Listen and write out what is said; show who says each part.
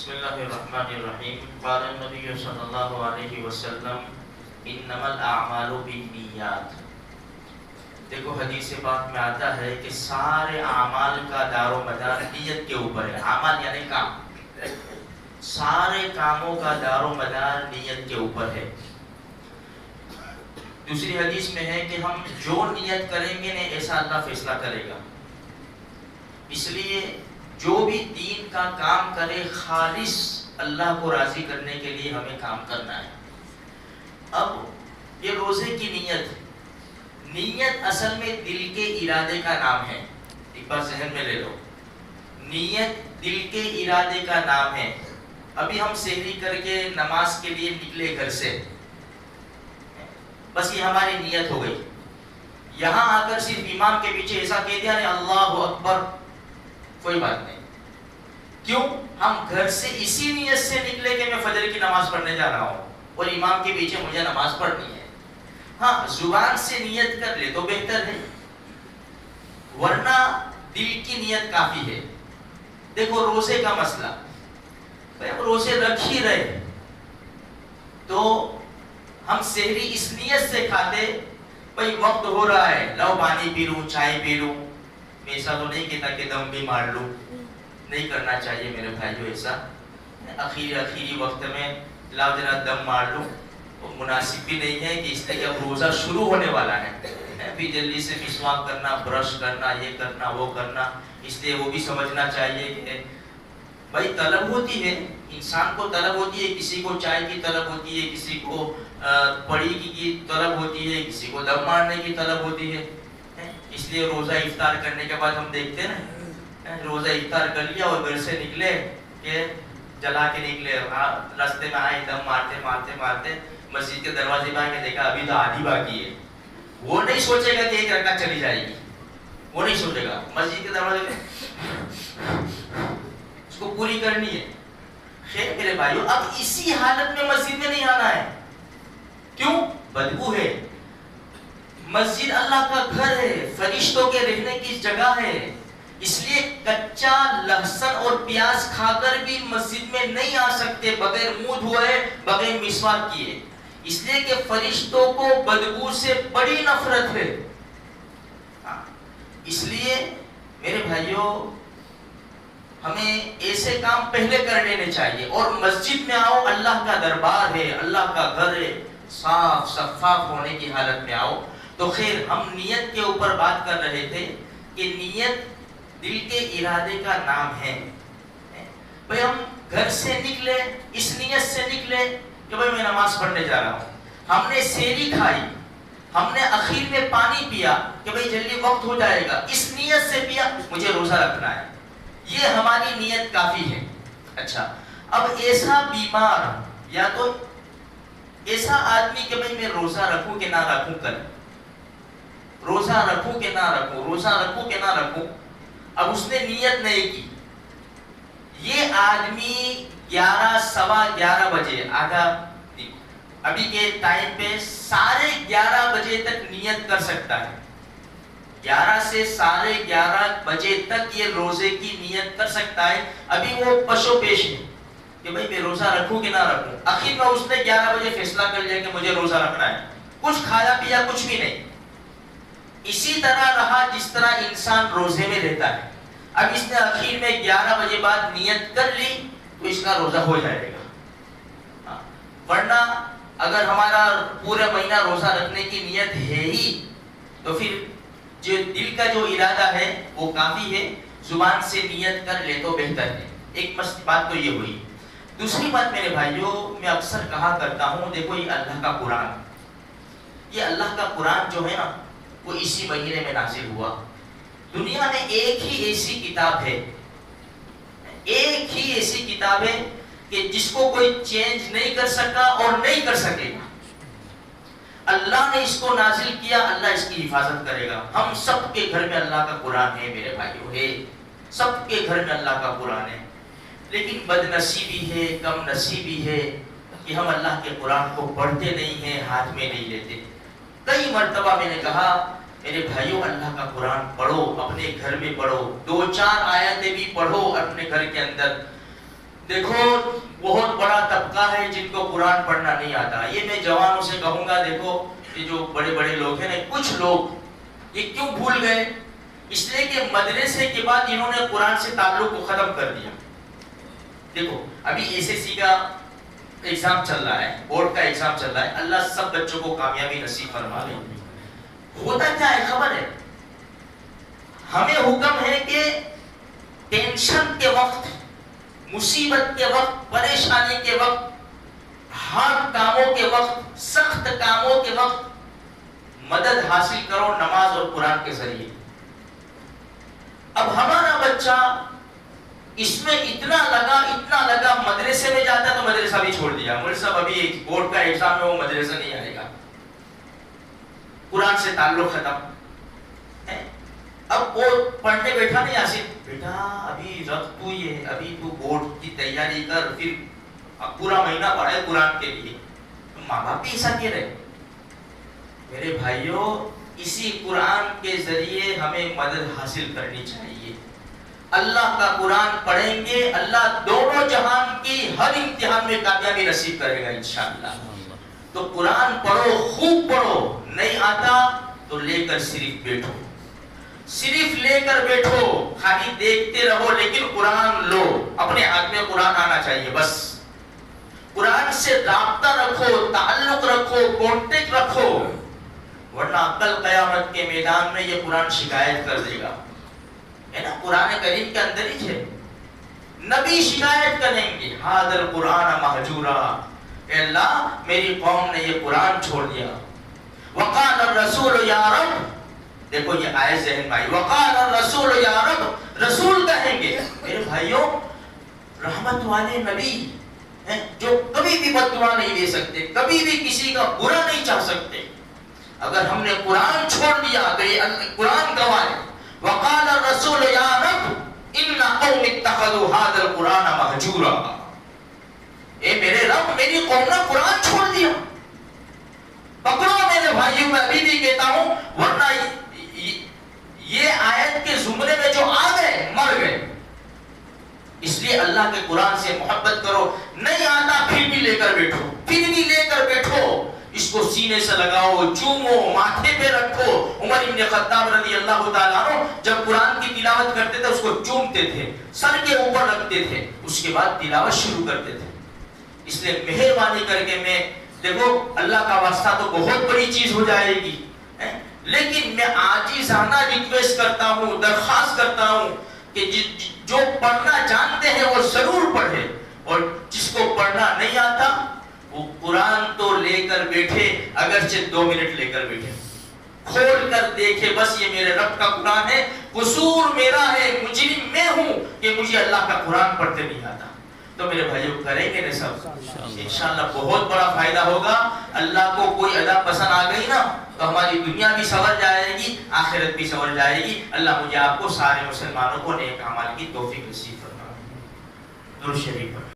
Speaker 1: بسم اللہ الرحمن الرحیم. قال النبی صلی اللہ علیہ وسلم انما الاعمال بالنیات. دیکھو حدیث پاک میں آتا ہے کہ سارے اعمال کا دار و مدار نیت کے اوپر ہے. اعمال یعنی کام، سارے کاموں کا دار و مدار نیت کے اوپر ہے. دوسری حدیث میں ہے کہ ہم جو نیت کریں گے نا ایسا اللہ فیصلہ کرے گا. اس لیے جو بھی دین کا کام کرے خالص اللہ کو راضی کرنے کے لیے ہمیں کام کرنا ہے. اب یہ روزے کی نیت اصل میں دل کے ارادے کا نام ہے. ایک بار ذہن میں لے لو، نیت دل کے ارادے کا نام ہے. ابھی ہم سحری کر کے نماز کے لیے نکلے گھر سے، بس یہ ہماری نیت ہو گئی. یہاں آ کر صرف امام کے پیچھے ایسا کہہ دیا نہیں اللہ اکبر، کوئی بات نہیں. کیوں؟ ہم گھر سے اسی نیت سے نکلے کہ میں فجر کی نماز پڑھنے جا رہا ہوں اور امام کے پیچھے مجھے نماز پڑھنی ہے. ہاں زبان سے نیت کر لے تو بہتر ہے، ورنہ دل کی نیت کافی ہے. دیکھو روزے کا مسئلہ، بھائی ہم روزے رکھ ہی رہے تو ہم سحری اس نیت سے کھاتے بھائی وقت ہو رہا ہے، لاؤ پانی پی لوں، چائے پی لوں. میں ایسا تو نہیں کہتا کہ دم بھی مار لوں، نہیں کرنا چاہیے میرے بھائیو. ایسا آخری وقت میں لاؤ ذرا دم مار لوں وہ مناسب بھی نہیں ہے کہ اس لیے کہ اب روزہ شروع ہونے والا ہے. پھر جلدی سے مسواک کرنا، برش کرنا، یہ کرنا وہ کرنا. اس لیے وہ بھی سمجھنا چاہیے کہ بھائی طلب ہوتی ہے، انسان کو طلب ہوتی ہے. کسی کو چائے کی طلب ہوتی ہے، کسی کو پڑی کی طلب ہوتی ہے، کسی کو دم مارنے کی طلب ہوتی ہے. اس لیے روزہ افطار کرنے کے بعد ہم دیکھتے ہیں نا، روزہ افطار کر لیا اور گھر سے نکلے کہ جلا کے نکلے، راستے میں آئے دم مارتے مسجد کے دروازے پہ آ کے دیکھا ابھی تو آدھی باقی ہے. وہ نہیں سوچے گا کہ ایک رکعت چلی جائے گی، وہ نہیں سوچے گا. مسجد کے دروازے پہ اس کو پوری کرنی ہے. خیر میرے بھائیو، اب اسی حالت میں مسجد میں نہیں آنا ہے. کیوں؟ بدبو ہے. مسجد اللہ کا گھر ہے، فرشتوں کے رہنے کی جگہ ہے. اس لیے کچا لہسن اور پیاز کھا کر بھی مسجد میں نہیں آ سکتے بغیر منہ دھوئے، بغیر مسواک کیے. اس لیے کہ فرشتوں کو بدبو سے بڑی نفرت ہے. اس لیے میرے بھائیوں ہمیں ایسے کام پہلے کر لینے چاہیے. اور مسجد میں آؤ، اللہ کا دربار ہے، اللہ کا گھر ہے، صاف شفاف ہونے کی حالت میں آؤ. تو خیر ہم نیت کے اوپر بات کر رہے تھے کہ نیت دل کے ارادے کا نام ہے. بھئی ہم گھر سے نکلے اس نیت سے نکلے کہ بھئی میں نماز پڑھنے جا رہا ہوں. ہم نے سحری کھائی، ہم نے اخیر میں پانی پیا کہ بھئی جلدی وقت ہو جائے گا، اس نیت سے پیا مجھے روزہ رکھنا ہے. یہ ہماری نیت کافی ہے. اچھا اب ایسا بیمار یا تو ایسا آدمی کہ بھئی میں روزہ رکھوں کہ نہ رکھوں، کل روزہ رکھوں کہ نہ رکھوں، روزہ رکھوں کہ نہ رکھوں، اب اس نے نیت نہیں کی. یہ آدمی 11 بجے آدھا ابھی کے ٹائم پہ 11:30 بجے تک نیت کر سکتا ہے. 11 سے 11:30 بجے تک یہ روزے کی نیت کر سکتا ہے. ابھی وہ پشو پیش ہے کہ بھئی میں روزہ رکھوں کہ نہ رکھوں. آخر میں اس نے 11 بجے فیصلہ کر لیا کہ مجھے روزہ رکھنا ہے. کچھ کھایا پیا کچھ بھی نہیں. اسی طرح رہا جس طرح انسان روزے میں رہتا ہے. اب اس نے آخر میں 11 بجے بعد نیت کر لی تو اس کا روزہ ہو جائے گا. ورنہ اگر ہمارا پورا مہینہ روزہ رکھنے کی نیت ہے ہی تو پھر جو دل کا جو ارادہ ہے وہ کافی ہے. زبان سے نیت کر لے تو بہتر ہے. ایک بات تو یہ ہوئی. دوسری بات میرے بھائیوں میں اکثر کہا کرتا ہوں، دیکھو یہ اللہ کا قرآن، یہ اللہ کا قرآن جو ہے نا وہ اسی مہینے میں نازل ہوا. دنیا میں ایک ہی ایسی کتاب ہے، ایک ہی ایسی کتاب ہے کہ جس کو کوئی چینج نہیں کر سکا اور نہیں کر سکے گا. اللہ نے اس کو نازل کیا، اللہ اس کی حفاظت کرے گا. ہم سب کے گھر میں اللہ کا قرآن ہے میرے بھائیوں، ہے سب کے گھر میں اللہ کا قرآن ہے. لیکن بد نصیبی ہے، کم نصیبی ہے کہ ہم اللہ کے قرآن کو پڑھتے نہیں ہیں، ہاتھ میں نہیں لیتے. کئی مرتبہ میں نے کہا میرے بھائیوں اللہ کا قرآن پڑھو، اپنے گھر میں پڑھو، 2-4 آیتیں بھی پڑھو اپنے گھر کے اندر. دیکھو بہت بڑا طبقہ ہے جن کو قرآن پڑھنا نہیں آتا. یہ میں جوانوں سے کہوں گا، دیکھو یہ جو بڑے بڑے لوگ ہیں نا، کچھ لوگ یہ کیوں بھول گئے؟ اس لیے کہ مدرسے کے بعد انہوں نے قرآن سے تعلق کو ختم کر دیا. دیکھو ابھی ایس ایس سی کا ایگزام چل رہا ہے، بورڈ کا ایگزام چل رہا ہے. اللہ سب بچوں کو کامیابی نصیب فرما دے. ہوتا کیا ہے خبر ہے؟ ہمیں حکم ہے کہ ٹینشن کے وقت، مصیبت کے وقت، پریشانی کے وقت، ہارڈ کاموں کے وقت، سخت کاموں کے وقت مدد حاصل کرو نماز اور قرآن کے ذریعے. اب ہمارا بچہ اس میں اتنا لگا مدرسے میں جاتا تو مدرسہ بھی چھوڑ دیا. مولوی صاحب ابھی بورڈ کا ایگزام ہے، وہ مدرسہ نہیں آئے گا، قرآن سے تعلق ختم. اب وہ پڑھنے بیٹھا نہیں آصف، بیٹا ابھی رکھ تو یہ، ابھی تو بورڈ کی تیاری کر، پھر اب پورا مہینہ پڑھے قرآن کے لیے. ماں باپ بھی ایسا کہہ رہے. میرے بھائیوں، اسی قرآن کے ذریعے ہمیں مدد حاصل کرنی چاہیے. اللہ کا قرآن پڑھیں گے، اللہ دونوں جہان کی ہر امتحان میں کامیابی نصیب کرے گا انشاءاللہ. تو قرآن پڑھو، خوب پڑھو. نہیں آتا تو لے کر صرف بیٹھو، صرف لے کر بیٹھو، خالی دیکھتے رہو لیکن قرآن لو. اپنے ہاتھ میں قرآن آنا چاہیے بس. قرآن سے رابطہ رکھو، تعلق رکھو، کانٹیکٹ رکھو، ورنہ کل قیامت کے میدان میں یہ قرآن شکایت کر دے گا. ہے نا، قرآن کریم کے اندر ہی ہے، نبی شکایت کریں گے، حاضر قرآن مہجورا، اے اللہ میری قوم نے یہ قرآن چھوڑ دیا. وقال الرسول یا رب، دیکھو یہ آیت ذہن بھائی، وقال الرسول یا رب، رسول کہیں گے. میرے بھائیوں، رحمت والے نبی ہیں جو کبھی بھی بد دعا نہیں دے سکتے، کبھی بھی کسی کا برا نہیں چاہ سکتے. اگر ہم نے قرآن چھوڑ دیا تو یہ قرآن گواہ ہے. وقال الرسول یا رب ان قوم اتخذوا هذا القرآن مہجورا، اے میرے رب میری قوم نے قرآن چھوڑ دیا. پکڑو میرے بھائیوں، میں ابھی بھی کہتا ہوں، ورنہ یہ آیت کے زمرے میں جو آ گئے مر گئے. اس لیے اللہ کے قرآن سے محبت کرو. نہیں آتا پھر بھی لے کر بیٹھو، پھر بھی لے کر بیٹھو. اس کو سینے سے لگاؤ، چومو، ماتھے پہ رکھو. عمر بن خطاب رضی اللہ تعالیٰ عنہ جب قرآن کی تلاوت کرتے تھے اس کو چومتے تھے، سر کے اوپر رکھتے تھے، اس کے بعد تلاوت شروع کرتے تھے. اس لیے مہربانی کر کے، میں دیکھو اللہ کا واسطہ تو بہت بڑی چیز ہو جائے گی، لیکن میں عاجزانہ ریکویسٹ کرتا ہوں، درخواست کرتا ہوں کہ جو پڑھنا جانتے ہیں وہ ضرور پڑھے، اور جس کو پڑھنا نہیں آتا وہ قرآن تو لے کر بیٹھے، اگرچہ 2 منٹ لے کر بیٹھے، کھول کر دیکھے بس یہ میرے رب کا قرآن ہے، قصور میرا ہے، مجرم میں ہوں کہ مجھے اللہ کا قرآن پڑھتے نہیں آتا. تو میرے بھائیوں کریں گے نا سب انشاءاللہ، بہت بڑا فائدہ ہوگا. اللہ کو کوئی ادا پسند آ گئی نا تو ہماری دنیا بھی سنور جائے گی، آخرت بھی سنور جائے گی. اللہ مجھے آپ کو سارے مسلمانوں کو نیک اعمال کی توفیق نصیب فرمائے. درود شریف.